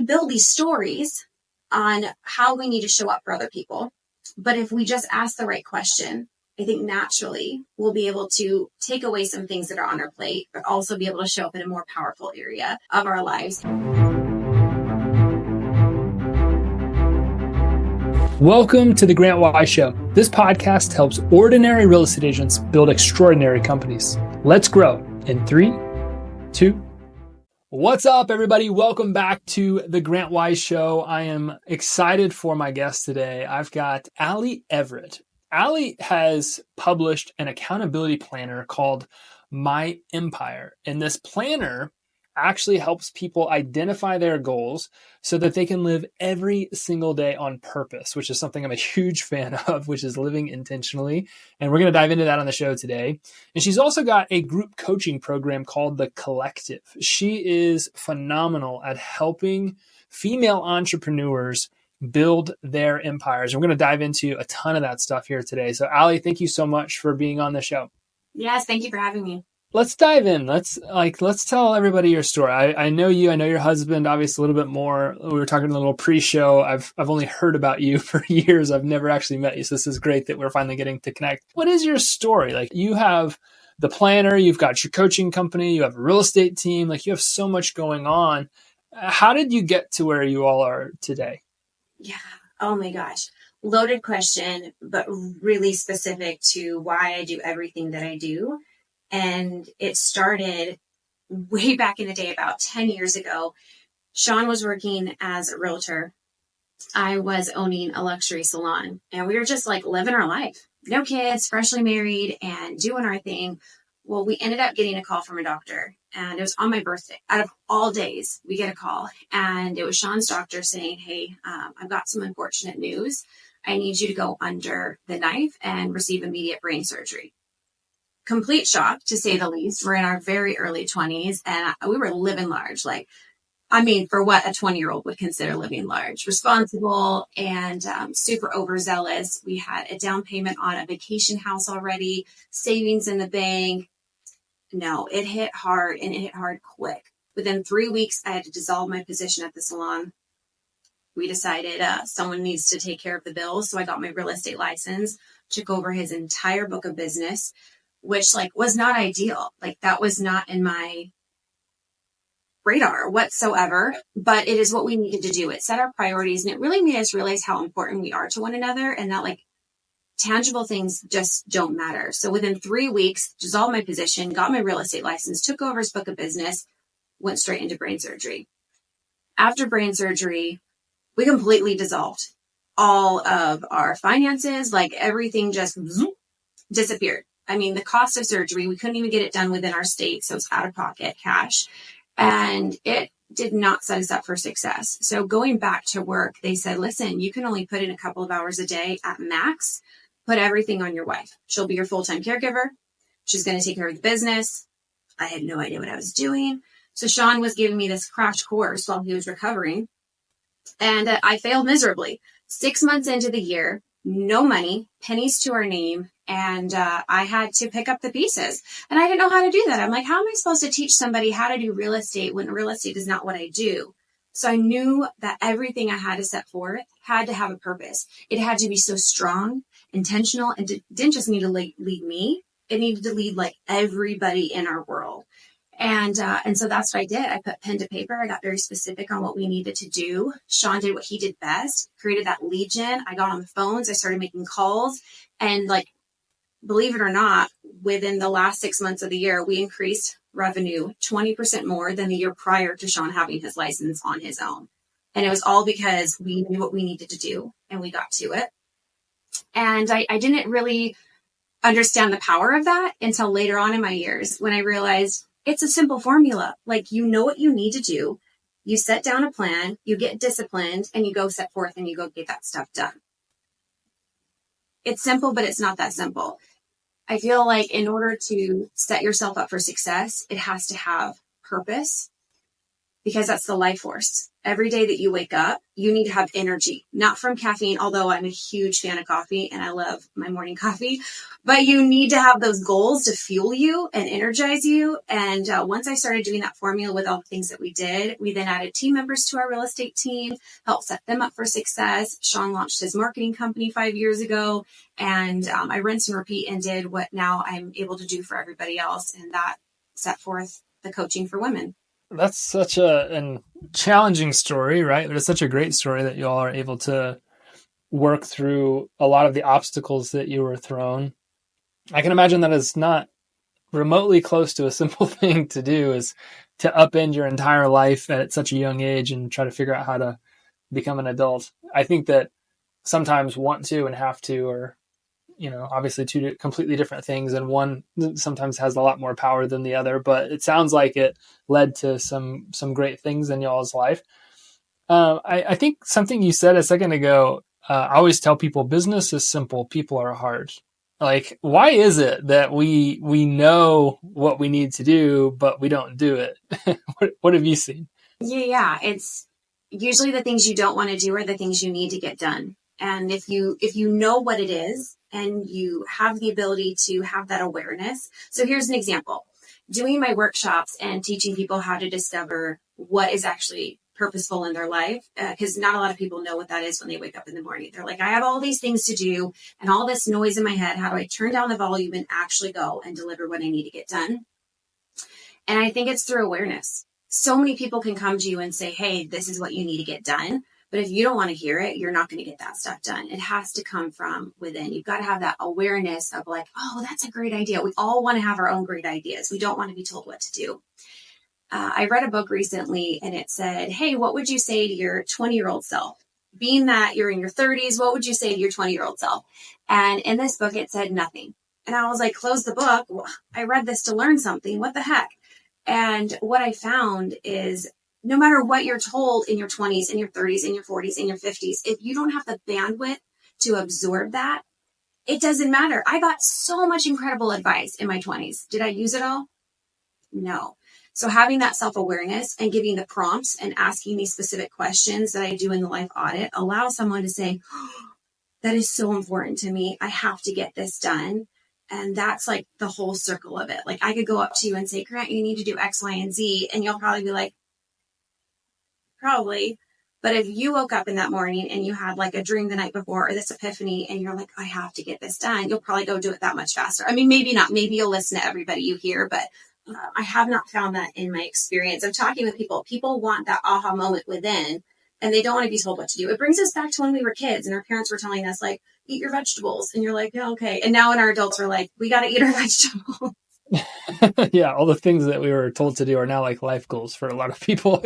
we build these stories on how we need to show up for other people. But if we just ask the right question, I think naturally we'll be able to take away some things that are on our plate, but also be able to show up in a more powerful area of our lives. Welcome to the Grant Wise Show. This podcast helps ordinary real estate agents build extraordinary companies. Let's grow in 3, 2. What's up, everybody? Welcome back to the Grant Wise Show. I am excited for my guest today. I've got Ali Everett. Ali has published an accountability planner called My Empire. And this planner actually helps people identify their goals so that they can live every single day on purpose, which is something I'm a huge fan of, which is living intentionally. And we're going to dive into that on the show today. And she's also got a group coaching program called The Collective. She is phenomenal at helping female entrepreneurs build their empires. And we're going to dive into a ton of that stuff here today. So Ali, thank you so much for being on the show. Yes, thank you for having me. Let's dive in. Let's tell everybody your story. I know you. I know your husband, obviously, a little bit more. We were talking a little pre-show. I've only heard about you for years. I've never actually met you. So this is great that we're finally getting to connect. What is your story? Like, you have the planner, you've got your coaching company, you have a real estate team. Like, you have so much going on. How did you get to where you all are today? Yeah. Oh my gosh. Loaded question, but really specific to why I do everything that I do. And it started way back in the day, about 10 years ago. Sean was working as a realtor. I was owning a luxury salon, and we were just like living our life. No kids, freshly married, and doing our thing. Well, we ended up getting a call from a doctor, and it was on my birthday. Out of all days, we get a call, and it was Sean's doctor saying, hey, I've got some unfortunate news. I need you to go under the knife and receive immediate brain surgery. Complete shock, to say the least. We're in our very early 20s, and we were living large. For what a 20-year-old would consider living large. Responsible and super overzealous. We had a down payment on a vacation house already, savings in the bank. No, it hit hard, and it hit hard quick. Within 3 weeks, I had to dissolve my position at the salon. We decided someone needs to take care of the bills, so I got my real estate license, took over his entire book of business, which was not ideal. That was not in my radar whatsoever, but it is what we needed to do. It set our priorities, and it really made us realize how important we are to one another, and that tangible things just don't matter. So within 3 weeks, dissolved my position, got my real estate license, took over his book of business, went straight into brain surgery. After brain surgery, we completely dissolved all of our finances. Everything just disappeared. The cost of surgery, we couldn't even get it done within our state, so it's out of pocket cash. And it did not set us up for success. So going back to work, they said, listen, you can only put in a couple of hours a day at max. Put everything on your wife. She'll be your full-time caregiver. She's going to take care of the business. I had no idea what I was doing. So Sean was giving me this crash course while he was recovering. And I failed miserably. 6 months into the year, no money, pennies to our name. And I had to pick up the pieces, and I didn't know how to do that. I'm like, how am I supposed to teach somebody how to do real estate when real estate is not what I do? So I knew that everything I had to set forth had to have a purpose. It had to be so strong, intentional, and didn't just need to lead me. It needed to lead everybody in our world. And so that's what I did. I put pen to paper. I got very specific on what we needed to do. Sean did what he did best, created that lead gen. I got on the phones. I started making calls, and believe it or not, within the last 6 months of the year, we increased revenue 20% more than the year prior to Sean having his license on his own. And it was all because we knew what we needed to do, and we got to it. And I didn't really understand the power of that until later on in my years, when I realized it's a simple formula. You know what you need to do. You set down a plan, you get disciplined, and you go set forth and you go get that stuff done. It's simple, but it's not that simple. I feel like in order to set yourself up for success, it has to have purpose, because that's the life force. every day that you wake up, you need to have energy, not from caffeine, although I'm a huge fan of coffee and I love my morning coffee, but you need to have those goals to fuel you and energize you. And once I started doing that formula with all the things that we did, we then added team members to our real estate team, helped set them up for success. Sean launched his marketing company 5 years ago, and I rinse and repeat and did what now I'm able to do for everybody else. And that set forth the coaching for women. That's such a challenging story, right? But it's such a great story that you all are able to work through a lot of the obstacles that you were thrown. I can imagine that it's not remotely close to a simple thing to do, is to upend your entire life at such a young age and try to figure out how to become an adult. I think that sometimes want to and have to are, obviously two completely different things, and one sometimes has a lot more power than the other, but it sounds like it led to some great things in y'all's life. I think something you said a second ago, I always tell people business is simple, people are hard. Like, why is it that we know what we need to do, but we don't do it? What have you seen? Yeah. It's usually the things you don't want to do are the things you need to get done. And if you know what it is and you have the ability to have that awareness. So here's an example. Doing my workshops and teaching people how to discover what is actually purposeful in their life, because not a lot of people know what that is when they wake up in the morning. They're like, I have all these things to do and all this noise in my head. How do I turn down the volume and actually go and deliver what I need to get done? And I think it's through awareness. So many people can come to you and say, hey, this is what you need to get done. But if you don't want to hear it, you're not going to get that stuff done. It has to come from within. You've got to have that awareness of like, oh, that's a great idea. We all want to have our own great ideas. We don't want to be told what to do. I read a book recently and it said, hey, what would you say to your 20-year-old self? Being that you're in your 30s, what would you say to your 20-year-old self? And in this book, it said nothing. And I was like, close the book. I read this to learn something. What the heck? And what I found is no matter what you're told in your 20s, in your 30s, in your 40s, in your 50s, if you don't have the bandwidth to absorb that, it doesn't matter. I got so much incredible advice in my 20s. Did I use it all? No. So having that self-awareness and giving the prompts and asking these specific questions that I do in the life audit allows someone to say, oh, that is so important to me. I have to get this done. And that's like the whole circle of it. Like I could go up to you and say, Grant, you need to do X, Y, and Z. And you'll probably be like, probably. But if you woke up in that morning and you had like a dream the night before or this epiphany and you're like, I have to get this done, you'll probably go do it that much faster. I mean, maybe not. Maybe you'll listen to everybody you hear, but I have not found that in my experience of talking with people. People want that aha moment within and they don't want to be told what to do. It brings us back to when we were kids and our parents were telling us like, eat your vegetables. And you're like, yeah, okay. And now when our adults are like, we got to eat our vegetables. Yeah, all the things that we were told to do are now like life goals for a lot of people.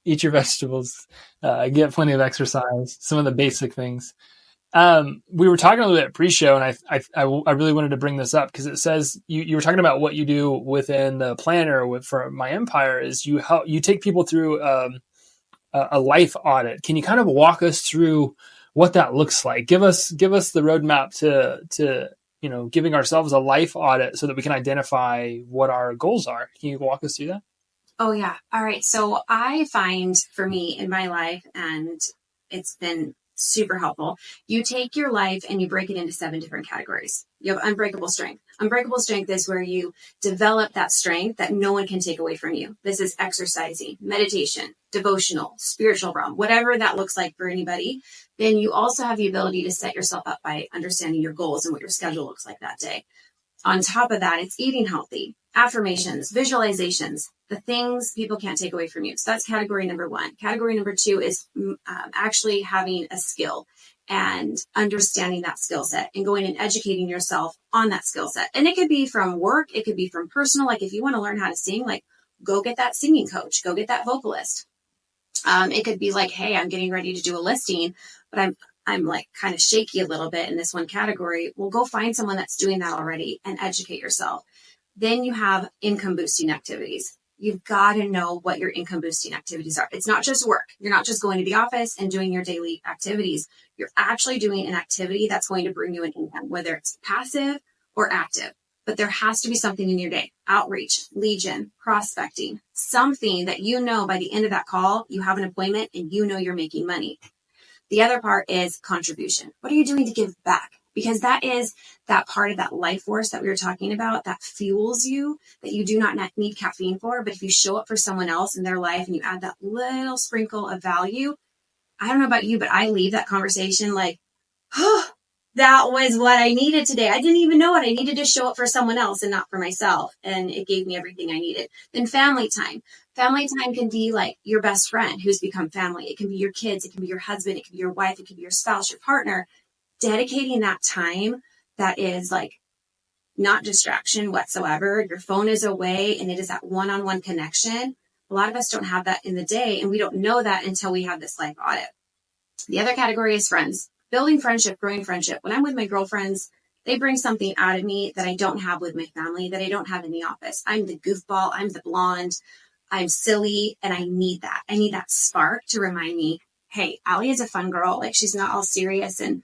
Eat your vegetables, get plenty of exercise, some of the basic things. We were talking a little bit pre-show, and I really wanted to bring this up because it says you were talking about what you do within the planner for My Empire is you take people through a life audit. Can you kind of walk us through what that looks like? Give us the roadmap to giving ourselves a life audit so that we can identify what our goals are. Can you walk us through that? Oh yeah. All right. So I find for me in my life, and it's been super helpful. You take your life and you break it into 7 different categories. You have unbreakable strength. Unbreakable strength is where you develop that strength that no one can take away from you. This is exercising, meditation, devotional, spiritual realm, whatever that looks like for anybody. Then you also have the ability to set yourself up by understanding your goals and what your schedule looks like that day. On top of that, it's eating healthy, affirmations, visualizations, the things people can't take away from you. So that's category number 1. Category number 2 is actually having a skill and understanding that skill set and going and educating yourself on that skill set. And it could be from work. It could be from personal. Like if you want to learn how to sing, like go get that singing coach, go get that vocalist. It could be like, hey, I'm getting ready to do a listing, but I'm like kind of shaky a little bit in this one category. Well, go find someone that's doing that already and educate yourself. Then you have income boosting activities. You've got to know what your income boosting activities are. It's not just work. You're not just going to the office and doing your daily activities. You're actually doing an activity that's going to bring you an income, whether it's passive or active. But there has to be something in your day. Outreach, lead gen, prospecting, something that you know by the end of that call, you have an appointment and you know you're making money. The other part is contribution. What are you doing to give back? Because that is that part of that life force that we were talking about that fuels you, that you do not need caffeine for. But if you show up for someone else in their life and you add that little sprinkle of value, I don't know about you, but I leave that conversation like, oh, that was what I needed today. I didn't even know it. I needed to show up for someone else and not for myself. And it gave me everything I needed. Then family time. Family time can be like your best friend who's become family. It can be your kids. It can be your husband. It can be your wife. It can be your spouse, your partner. Dedicating that time that is like not distraction whatsoever. Your phone is away and it is that one-on-one connection. A lot of us don't have that in the day, and we don't know that until we have this life audit. The other category is friends. Building friendship, growing friendship. When I'm with my girlfriends, they bring something out of me that I don't have with my family, that I don't have in the office. I'm the goofball. I'm the blonde. I'm silly, and I need that. I need that spark to remind me, hey, Ali is a fun girl. Like, she's not all serious and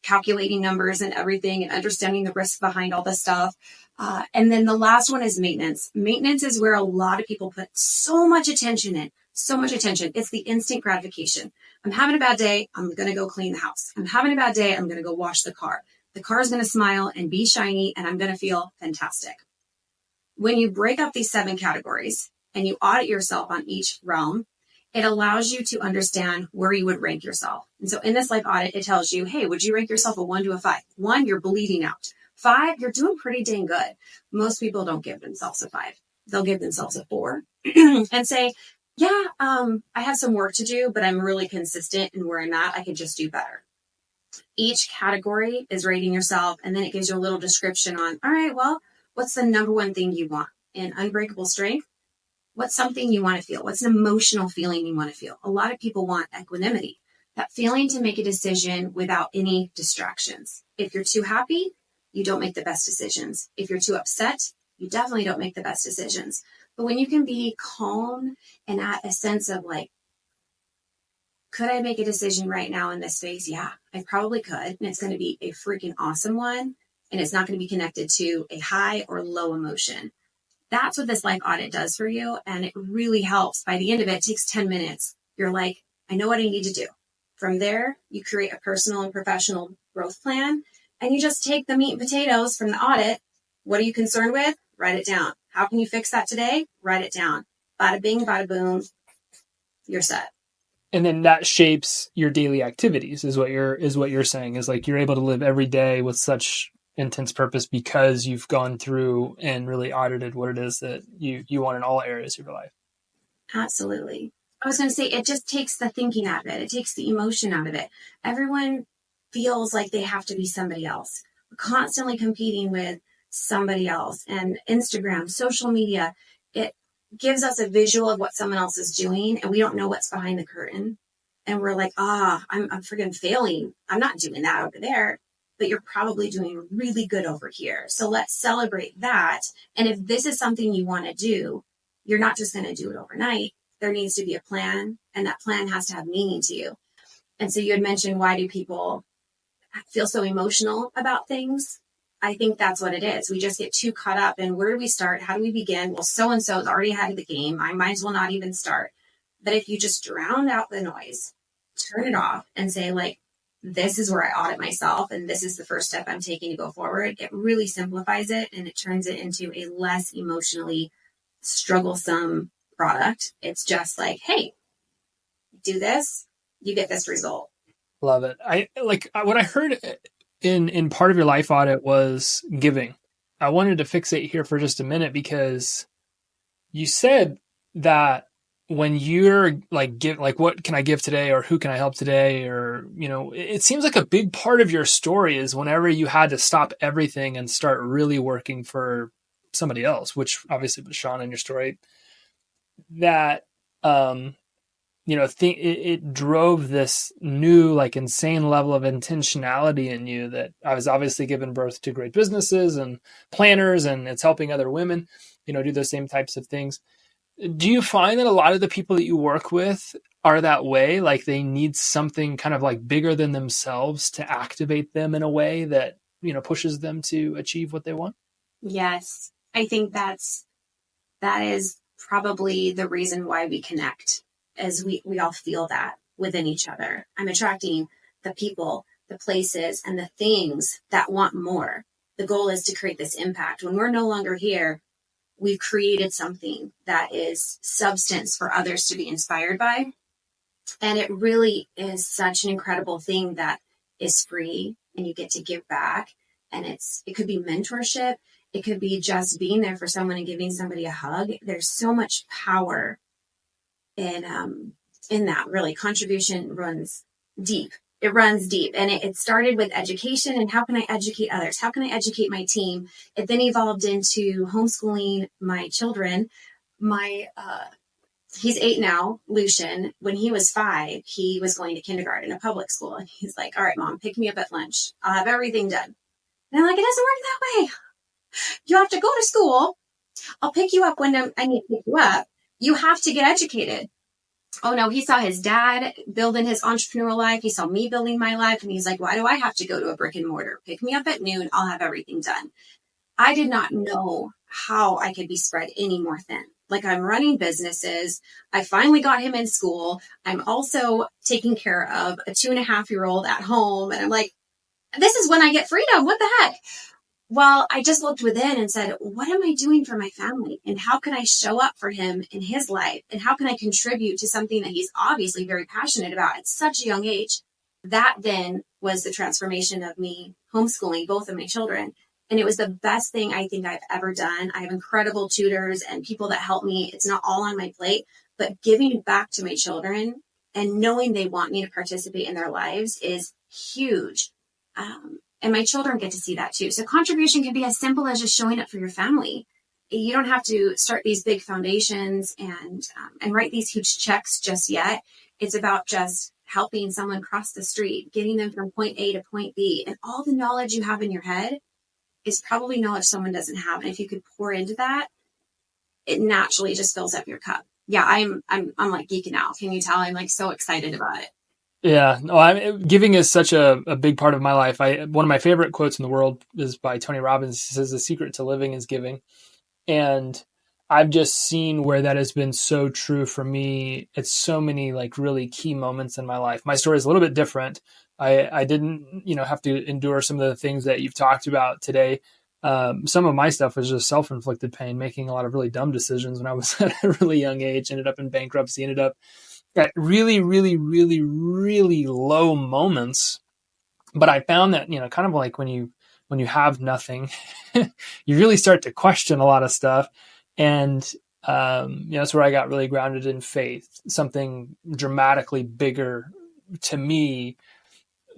calculating numbers and everything and understanding the risk behind all this stuff. And then the last one is maintenance. Maintenance is where a lot of people put so much attention in, so much attention. It's the instant gratification. I'm having a bad day. I'm going to go clean the house. I'm having a bad day. I'm going to go wash the car. The car is going to smile and be shiny, and I'm going to feel fantastic. When you break up these 7 categories and you audit yourself on each realm, it allows you to understand where you would rank yourself. And so in this life audit, it tells you, hey, would you rank yourself a 1 to a 5? 1, you're bleeding out. 5, you're doing pretty dang good. Most people don't give themselves a 5. They'll give themselves a 4 and say, yeah, I have some work to do, but I'm really consistent in where I'm at. I could just do better. Each category is rating yourself, and then it gives you a little description on, all right, well, what's the number one thing you want? In unbreakable strength, what's something you want to feel? What's an emotional feeling you want to feel? A lot of people want equanimity, that feeling to make a decision without any distractions. If you're too happy, you don't make the best decisions. If you're too upset, you definitely don't make the best decisions. But when you can be calm and at a sense of like, could I make a decision right now in this space? Yeah, I probably could. And it's going to be a freaking awesome one. And it's not going to be connected to a high or low emotion. That's what this life audit does for you. And it really helps. By the end of it, it takes 10 minutes. You're like, I know what I need to do. From there, you create a personal and professional growth plan. And you just take the meat and potatoes from the audit. What are you concerned with? Write it down. How can you fix that today? Write it down. Bada bing, bada boom. You're set. And then that shapes your daily activities is what you're saying, is like you're able to live every day with such intense purpose because you've gone through and really audited what it is that you want in all areas of your life. Absolutely. I was going to say, it just takes the thinking out of it. It takes the emotion out of it. Everyone feels like they have to be somebody else. We're constantly competing with somebody else. And Instagram, social media, it gives us a visual of what someone else is doing, and we don't know what's behind the curtain. And we're like, I'm freaking failing. I'm not doing that over there, but you're probably doing really good over here. So let's celebrate that. And if this is something you want to do, you're not just going to do it overnight. There needs to be a plan, and that plan has to have meaning to you. And so you had mentioned, why do people feel so emotional about things? I think that's what it is. We just get too caught up in, where do we start? How do we begin? Well, so-and-so's already ahead of the game. I might as well not even start. But if you just drown out the noise, turn it off and say, like, this is where I audit myself, and this is the first step I'm taking to go forward, it really simplifies it, and it turns it into a less emotionally strugglesome product. It's just like, hey, do this, you get this result. Love it. What I heard in part of your life audit was giving. I wanted to fixate here for just a minute, because you said that when you're like, what can I give today, or who can I help today? Or, it seems like a big part of your story is whenever you had to stop everything and start really working for somebody else, which obviously was Sean in your story, that, it drove this new, like, insane level of intentionality in you that I was obviously giving birth to great businesses and planners, and it's helping other women, do those same types of things. Do you find that a lot of the people that you work with are that way? Like, they need something kind of like bigger than themselves to activate them in a way that, pushes them to achieve what they want? Yes. I think that is probably the reason why we connect, as we all feel that within each other. I'm attracting the people, the places, and the things that want more. The goal is to create this impact. When we're no longer here, we've created something that is substance for others to be inspired by. And it really is such an incredible thing that is free and you get to give back. And it could be mentorship. It could be just being there for someone and giving somebody a hug. There's so much power in that. Really, contribution runs deep. It runs deep. And it started with education and how can I educate others? How can I educate my team? It then evolved into homeschooling my children. He's 8 now, Lucian. When he was 5, he was going to kindergarten, a public school. And he's like, all right, Mom, pick me up at lunch. I'll have everything done. And I'm like, it doesn't work that way. You have to go to school. I'll pick you up when I need to pick you up. You have to get educated. Oh no, he saw his dad building his entrepreneurial life. He saw me building my life. And he's like, why do I have to go to a brick and mortar? Pick me up at noon. I'll have everything done. I did not know how I could be spread any more thin. Like, I'm running businesses. I finally got him in school. I'm also taking care of a 2.5-year-old at home. And I'm like, this is when I get freedom. What the heck? Well, I just looked within and said, what am I doing for my family? And how can I show up for him in his life? And how can I contribute to something that he's obviously very passionate about at such a young age? That then was the transformation of me homeschooling both of my children. And it was the best thing I think I've ever done. I have incredible tutors and people that help me. It's not all on my plate, but giving back to my children and knowing they want me to participate in their lives is huge. And my children get to see that too. So contribution can be as simple as just showing up for your family. You don't have to start these big foundations and write these huge checks just yet. It's about just helping someone cross the street, getting them from point A to point B. And all the knowledge you have in your head is probably knowledge someone doesn't have. And if you could pour into that, it naturally just fills up your cup. Yeah, I'm like geeking out. Can you tell? I'm like so excited about it. Yeah, no, giving is such a big part of my life. One of my favorite quotes in the world is by Tony Robbins. He says, "The secret to living is giving." And I've just seen where that has been so true for me. It's so many like really key moments in my life. My story is a little bit different. I didn't, have to endure some of the things that you've talked about today. Some of my stuff was just self-inflicted pain, making a lot of really dumb decisions when I was at a really young age, ended up in bankruptcy, ended up at really, really, really, really low moments. But I found that, kind of like when you have nothing, you really start to question a lot of stuff. And, that's where I got really grounded in faith, something dramatically bigger to me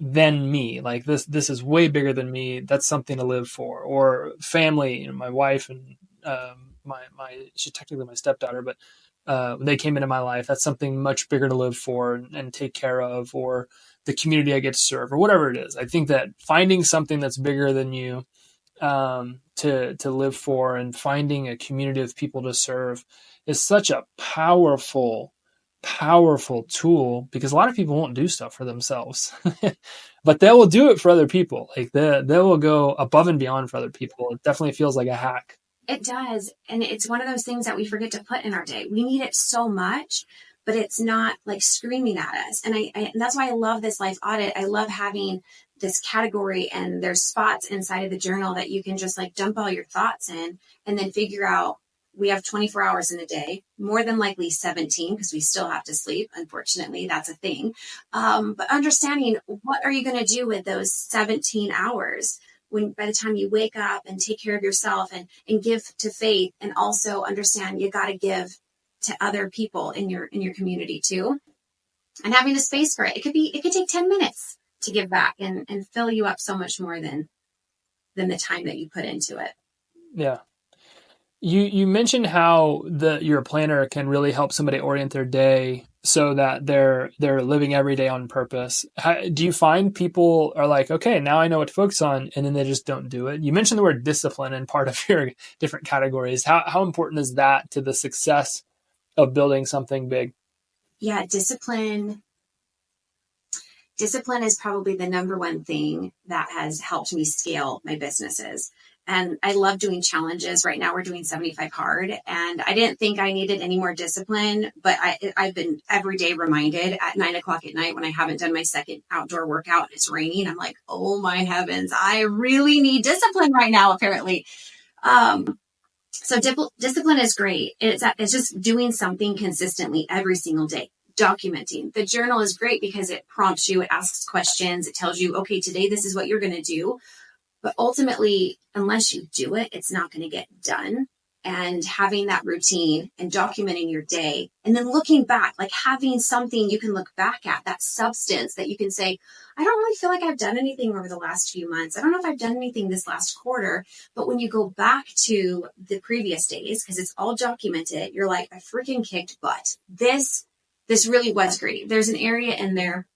than me. Like this is way bigger than me. That's something to live for. Or family, my wife and, she's technically my stepdaughter, but when they came into my life, that's something much bigger to live for and take care of, or the community I get to serve, or whatever it is. I think that finding something that's bigger than you to live for, and finding a community of people to serve is such a powerful tool, because a lot of people won't do stuff for themselves, but they will do it for other people. Like they will go above and beyond for other people. It definitely feels like a hack. It does. And it's one of those things that we forget to put in our day. We need it so much, but it's not like screaming at us. And and that's why I love this life audit. I love having this category, and there's spots inside of the journal that you can just like dump all your thoughts in and then figure out. We have 24 hours in a day, more than likely 17, because we still have to sleep. Unfortunately, that's a thing. But understanding, what are you going to do with those 17 hours? When by the time you wake up and take care of yourself and give to faith, and also understand you got to give to other people in your community too, and having a space for it. It could take 10 minutes to give back and fill you up so much more than the time that you put into it. Yeah. You mentioned how your planner can really help somebody orient their day so that they're living every day on purpose. Do you find people are like, okay, now I know what to focus on, and then they just don't do it? You mentioned the word discipline in part of your different categories. How important is that to the success of building something big? Yeah, discipline is probably the number one thing that has helped me scale my businesses. And I love doing challenges. Right now we're doing 75 hard, and I didn't think I needed any more discipline, but I've been every day reminded at 9 o'clock at night when I haven't done my second outdoor workout and it's raining. I'm like, oh my heavens, I really need discipline right now, apparently. So discipline is great. It's just doing something consistently every single day. Documenting. The journal is great because it prompts you, it asks questions, it tells you, okay, today this is what you're going to do. But ultimately, unless you do it, it's not going to get done. And having that routine and documenting your day and then looking back, like having something you can look back at, that substance that you can say, I don't really feel like I've done anything over the last few months. I don't know if I've done anything this last quarter. But when you go back to the previous days, because it's all documented, you're like, I freaking kicked butt. This really was great. There's an area in there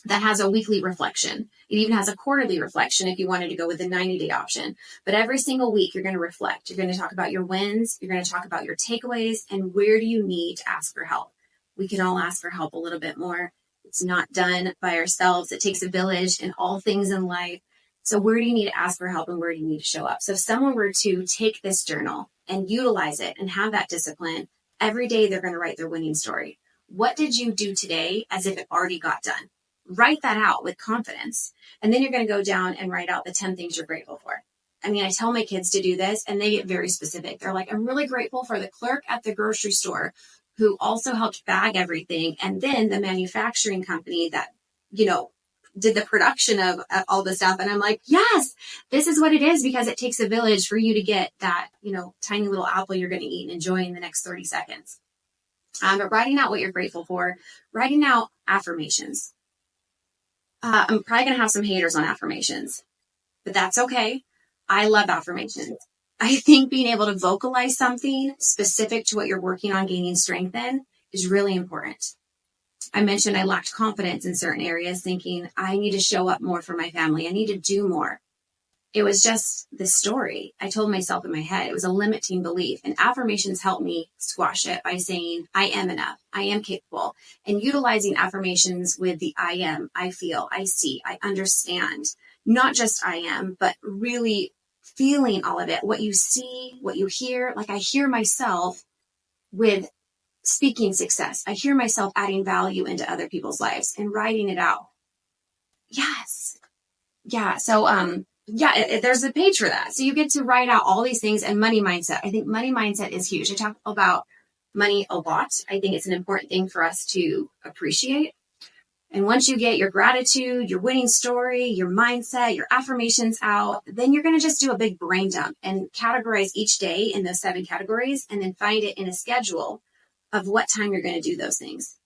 that has a weekly reflection. It even has a quarterly reflection if you wanted to go with the 90-day option. But every single week, you're going to reflect. You're going to talk about your wins. You're going to talk about your takeaways and where do you need to ask for help. We can all ask for help a little bit more. It's not done by ourselves. It takes a village in all things in life. So where do you need to ask for help and where do you need to show up? So if someone were to take this journal and utilize it and have that discipline, every day they're going to write their winning story. What did you do today as if it already got done? Write that out with confidence. And then you're going to go down and write out the 10 things you're grateful for. I mean, I tell my kids to do this and they get very specific. They're like, I'm really grateful for the clerk at the grocery store who also helped bag everything. And then the manufacturing company that, did the production of all the stuff. And I'm like, yes, this is what it is because it takes a village for you to get that, tiny little apple you're going to eat and enjoy in the next 30 seconds. But writing out what you're grateful for, writing out affirmations. I'm probably going to have some haters on affirmations, but that's okay. I love affirmations. I think being able to vocalize something specific to what you're working on gaining strength in is really important. I mentioned I lacked confidence in certain areas, thinking I need to show up more for my family. I need to do more. It was just the story I told myself in my head. It was a limiting belief, and affirmations helped me squash it by saying, I am enough. I am capable, and utilizing affirmations with the I am, I feel, I see, I understand, not just I am, but really feeling all of it. What you see, what you hear, like I hear myself with speaking success. I hear myself adding value into other people's lives and writing it out. Yes. Yeah. So, there's a page for that. So you get to write out all these things. And money mindset. I think money mindset is huge. I talk about money a lot. I think it's an important thing for us to appreciate. And once you get your gratitude, your winning story, your mindset, your affirmations out, then you're going to just do a big brain dump and categorize each day in those 7 categories and then find it in a schedule of what time you're going to do those things.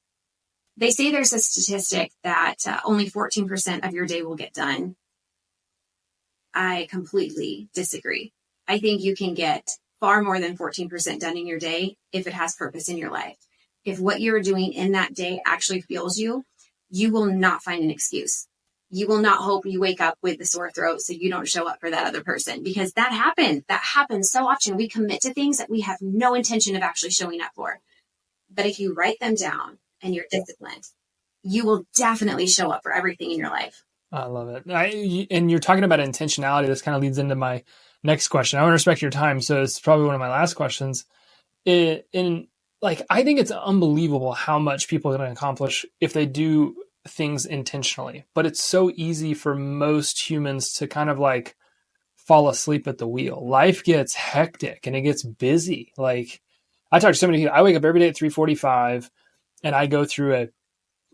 They say there's a statistic that only 14% of your day will get done. I completely disagree. I think you can get far more than 14% done in your day if it has purpose in your life. If what you're doing in that day actually fuels you, you will not find an excuse. You will not hope you wake up with the sore throat so you don't show up for that other person, because that happens. That happens so often. We commit to things that we have no intention of actually showing up for. But if you write them down and you're disciplined, you will definitely show up for everything in your life. I love it. And you're talking about intentionality. This kind of leads into my next question. I want to respect your time, so it's probably one of my last questions. I think it's unbelievable how much people can accomplish if they do things intentionally. But it's so easy for most humans to kind of like fall asleep at the wheel. Life gets hectic and it gets busy. Like I talk to so many people. I wake up every day at 3:45 and I go through a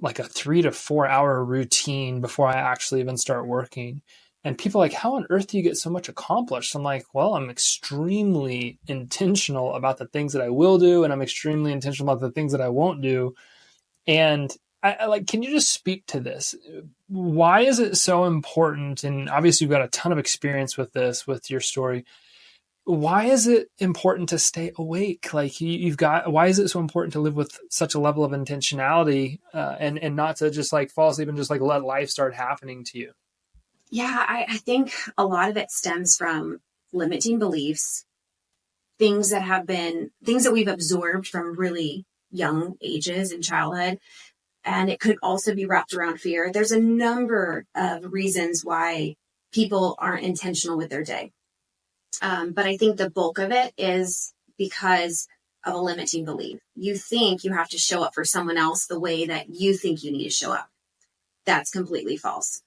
3 to 4 hour routine before I actually even start working. And people are like, how on earth do you get so much accomplished? I'm like, well, I'm extremely intentional about the things that I will do. And I'm extremely intentional about the things that I won't do. And can you just speak to this? Why is it so important? And obviously you've got a ton of experience with this, with your story. Why is it important to stay awake? Why is it so important to live with such a level of intentionality and not to just fall asleep and just let life start happening to you? Yeah, I think a lot of it stems from limiting beliefs, things that we've absorbed from really young ages in childhood. And it could also be wrapped around fear. There's a number of reasons why people aren't intentional with their day. But I think the bulk of it is because of a limiting belief. You think you have to show up for someone else the way that you think you need to show up. That's completely false.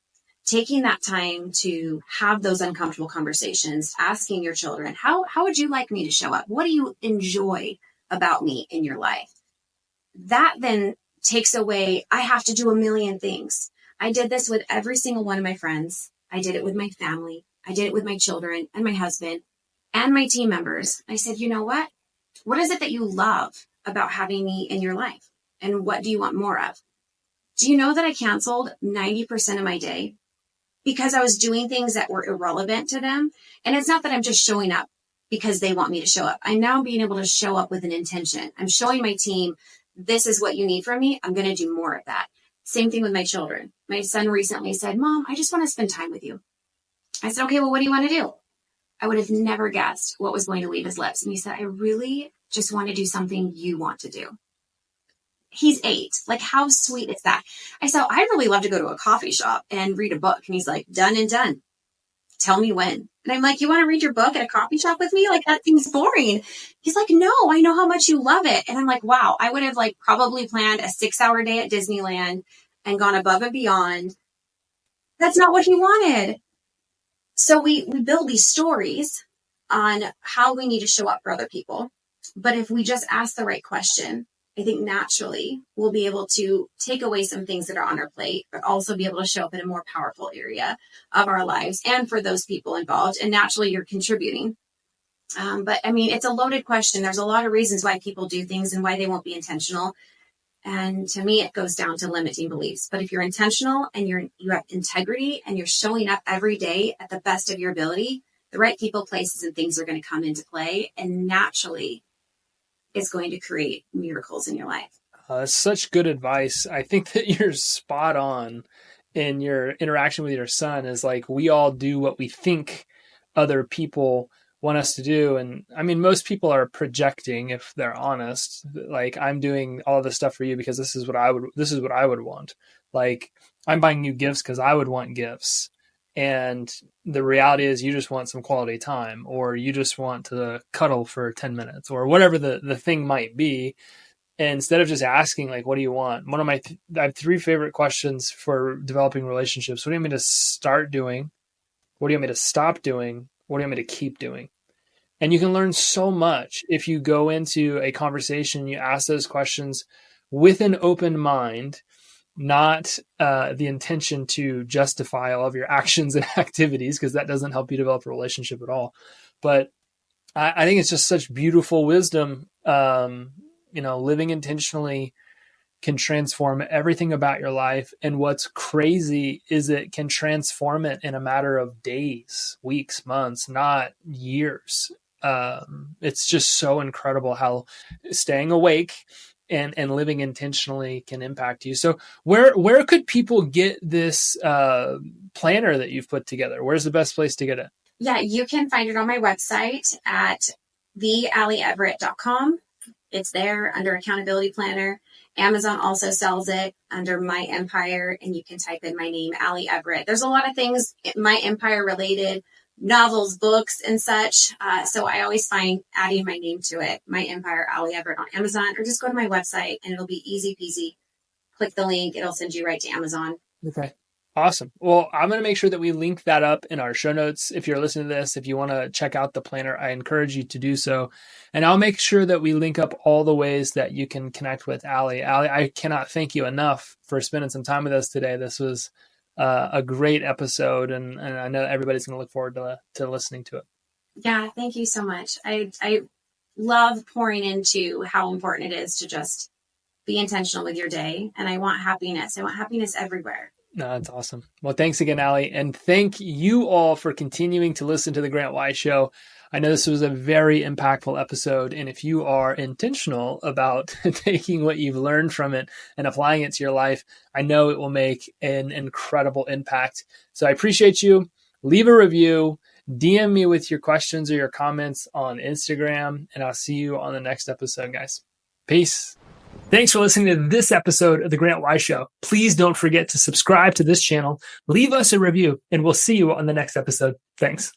Taking that time to have those uncomfortable conversations, asking your children, how would you like me to show up? What do you enjoy about me in your life? That then takes away, I have to do a million things. I did this with every single one of my friends. I did it with my family. I did it with my children and my husband and my team members. I said, you know what? What is it that you love about having me in your life? And what do you want more of? Do you know that I canceled 90% of my day because I was doing things that were irrelevant to them? And it's not that I'm just showing up because they want me to show up. I'm now being able to show up with an intention. I'm showing my team, this is what you need from me. I'm going to do more of that. Same thing with my children. My son recently said, Mom, I just want to spend time with you. I said, okay, well, what do you want to do? I would have never guessed what was going to leave his lips. And he said, I really just want to do something you want to do. He's 8. Like, how sweet is that? I said, I'd really love to go to a coffee shop and read a book. And he's like, done and done. Tell me when. And I'm like, you want to read your book at a coffee shop with me? Like, that seems boring. He's like, no, I know how much you love it. And I'm like, wow, I would have like probably planned a 6-hour day at Disneyland and gone above and beyond. That's not what he wanted. So we build these stories on how we need to show up for other people. But if we just ask the right question, I think naturally we'll be able to take away some things that are on our plate, but also be able to show up in a more powerful area of our lives and for those people involved. And naturally you're contributing. But I mean, it's a loaded question. There's a lot of reasons why people do things and why they won't be intentional. And to me, it goes down to limiting beliefs. But if you're intentional and you have integrity and you're showing up every day at the best of your ability, the right people, places, and things are going to come into play. And naturally, it's going to create miracles in your life. That's such good advice. I think that you're spot on in your interaction with your son. Is like, we all do what we think other people want us to do. And I mean, most people are projecting, if they're honest. Like, I'm doing all this stuff for you because this is what I would want. Like, I'm buying you gifts because I would want gifts. And the reality is you just want some quality time, or you just want to cuddle for 10 minutes, or whatever the thing might be. And instead of just asking, like, what do you want? I have 3 favorite questions for developing relationships. What do you want me to start doing? What do you want me to stop doing? What do you want me to keep doing? And you can learn so much if you go into a conversation, you ask those questions with an open mind, not the intention to justify all of your actions and activities, because that doesn't help you develop a relationship at all. But I think it's just such beautiful wisdom. Living intentionally can transform everything about your life. And what's crazy is it can transform it in a matter of days, weeks, months, not years. It's just so incredible how staying awake and living intentionally can impact you. So where could people get this planner that you've put together? Where's the best place to get it? Yeah, you can find it on my website at thealieverett.com. It's there under Accountability Planner. Amazon also sells it under My Empire, and you can type in my name, Ali Everett. There's a lot of things My Empire related, novels, books, and such. So I always find adding my name to it, My Empire, Ali Everett on Amazon, or just go to my website and it'll be easy peasy. Click the link. It'll send you right to Amazon. Okay. Awesome. Well, I'm going to make sure that we link that up in our show notes. If you're listening to this, if you want to check out the planner, I encourage you to do so. And I'll make sure that we link up all the ways that you can connect with Ali. Ali, I cannot thank you enough for spending some time with us today. This was a great episode, and I know everybody's going to look forward to listening to it. Yeah, thank you so much. I love pouring into how important it is to just be intentional with your day. And I want happiness. I want happiness everywhere. No, that's awesome. Well, thanks again, Ali. And thank you all for continuing to listen to The Grant Wise Show. I know this was a very impactful episode. And if you are intentional about taking what you've learned from it and applying it to your life, I know it will make an incredible impact. So I appreciate you. Leave a review. DM me with your questions or your comments on Instagram. And I'll see you on the next episode, guys. Peace. Thanks for listening to this episode of The Grant Wise Show. Please don't forget to subscribe to this channel, leave us a review, and we'll see you on the next episode. Thanks.